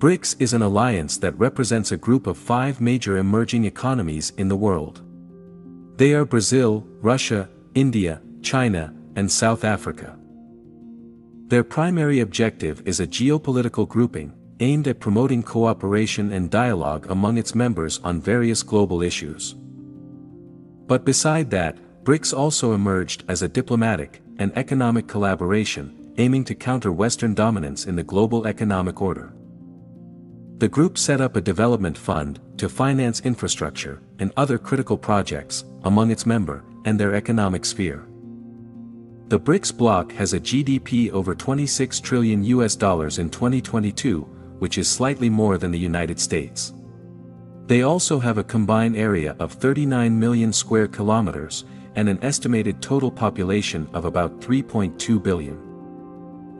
BRICS is an alliance that represents a group of 5 major emerging economies in the world. They are Brazil, Russia, India, China, and South Africa. Their primary objective is a geopolitical grouping, aimed at promoting cooperation and dialogue among its members on various global issues. But beside that, BRICS also emerged as a diplomatic and economic collaboration, aiming to counter Western dominance in the global economic order. The group set up a development fund to finance infrastructure and other critical projects among its member and their economic sphere. The BRICS bloc has a GDP over $26 trillion in 2022, which is slightly more than the United States. They also have a combined area of 39 million square kilometers and an estimated total population of about 3.2 billion.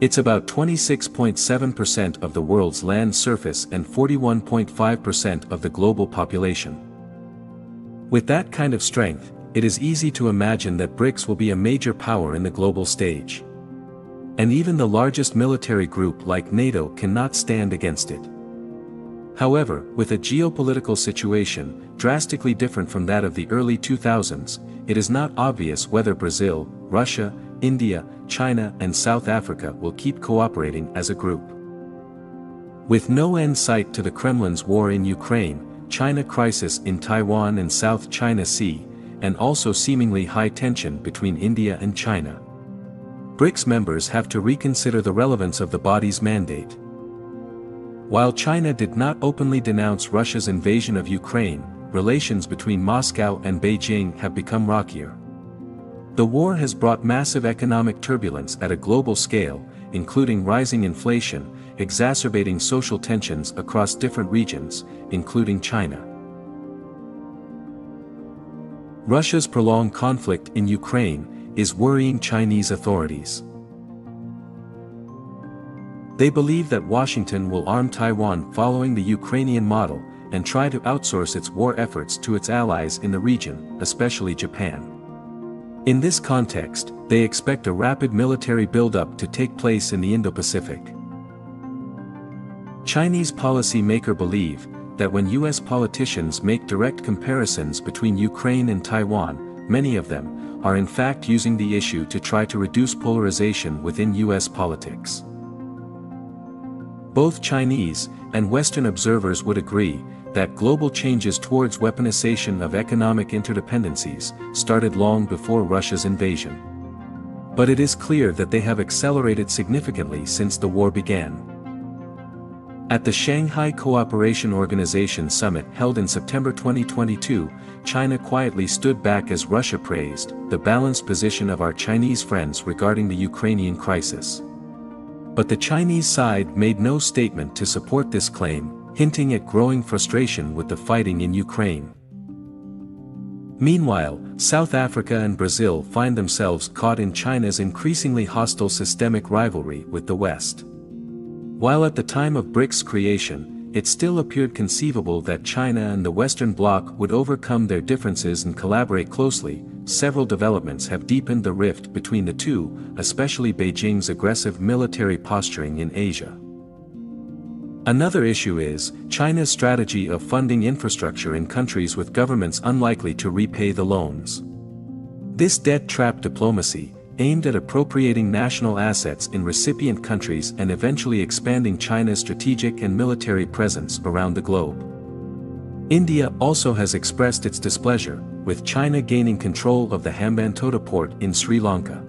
It's about 26.7% of the world's land surface and 41.5% of the global population. With that kind of strength, it is easy to imagine that BRICS will be a major power in the global stage. And even the largest military group like NATO cannot stand against it. However, with a geopolitical situation drastically different from that of the early 2000s, it is not obvious whether Brazil, Russia, India, China, and South Africa will keep cooperating as a group. With no end sight to the Kremlin's war in Ukraine, China crisis in Taiwan and South China Sea, and also seemingly high tension between India and China, BRICS members have to reconsider the relevance of the body's mandate. While China did not openly denounce Russia's invasion of Ukraine, relations between Moscow and Beijing have become rockier. The war has brought massive economic turbulence at a global scale, including rising inflation, exacerbating social tensions across different regions, including China. Russia's prolonged conflict in Ukraine is worrying Chinese authorities. They believe that Washington will arm Taiwan following the Ukrainian model and try to outsource its war efforts to its allies in the region, especially Japan. In this context, they expect a rapid military buildup to take place in the Indo-Pacific. Chinese policy-makers believe that when US politicians make direct comparisons between Ukraine and Taiwan, many of them are in fact using the issue to try to reduce polarization within US politics. Both Chinese and Western observers would agree that global changes towards weaponization of economic interdependencies started long before Russia's invasion. But it is clear that they have accelerated significantly since the war began. At the Shanghai Cooperation Organization Summit held in September 2022, China quietly stood back as Russia praised the balanced position of our Chinese friends regarding the Ukrainian crisis. But the Chinese side made no statement to support this claim, hinting at growing frustration with the fighting in Ukraine. Meanwhile, South Africa and Brazil find themselves caught in China's increasingly hostile systemic rivalry with the West. While at the time of BRICS creation, it still appeared conceivable that China and the Western Bloc would overcome their differences and collaborate closely, several developments have deepened the rift between the two, especially Beijing's aggressive military posturing in Asia. Another issue is China's strategy of funding infrastructure in countries with governments unlikely to repay the loans. This debt trap diplomacy, aimed at appropriating national assets in recipient countries and eventually expanding China's strategic and military presence around the globe. India also has expressed its displeasure, with China gaining control of the Hambantota port in Sri Lanka.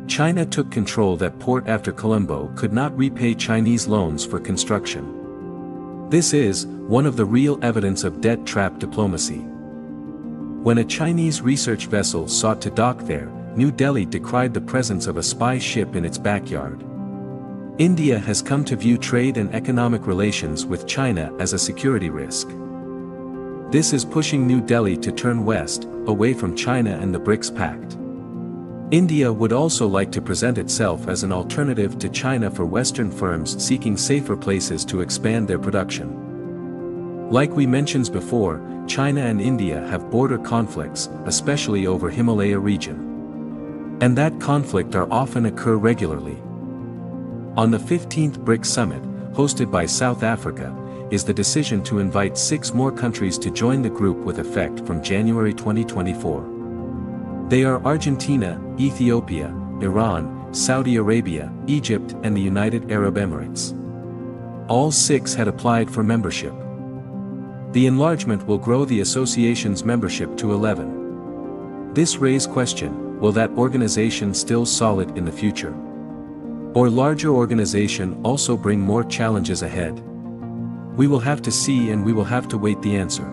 China took control that port after Colombo could not repay Chinese loans for construction. This is one of the real evidence of debt trap diplomacy. When a Chinese research vessel sought to dock there, New Delhi decried the presence of a spy ship in its backyard. India has come to view trade and economic relations with China as a security risk. This is pushing New Delhi to turn west, away from China and the BRICS Pact. India would also like to present itself as an alternative to China for Western firms seeking safer places to expand their production. Like we mentioned before, China and India have border conflicts, especially over Himalaya region. And that conflict often occur regularly. On the 15th BRICS Summit, hosted by South Africa, is the decision to invite 6 more countries to join the group with effect from January 2024. They are Argentina, Ethiopia, Iran, Saudi Arabia, Egypt and the United Arab Emirates. All 6 had applied for membership. The enlargement will grow the association's membership to 11. This raises question, will that organization still solid in the future? Or larger organization also bring more challenges ahead? We will have to see and we will have to wait the answer.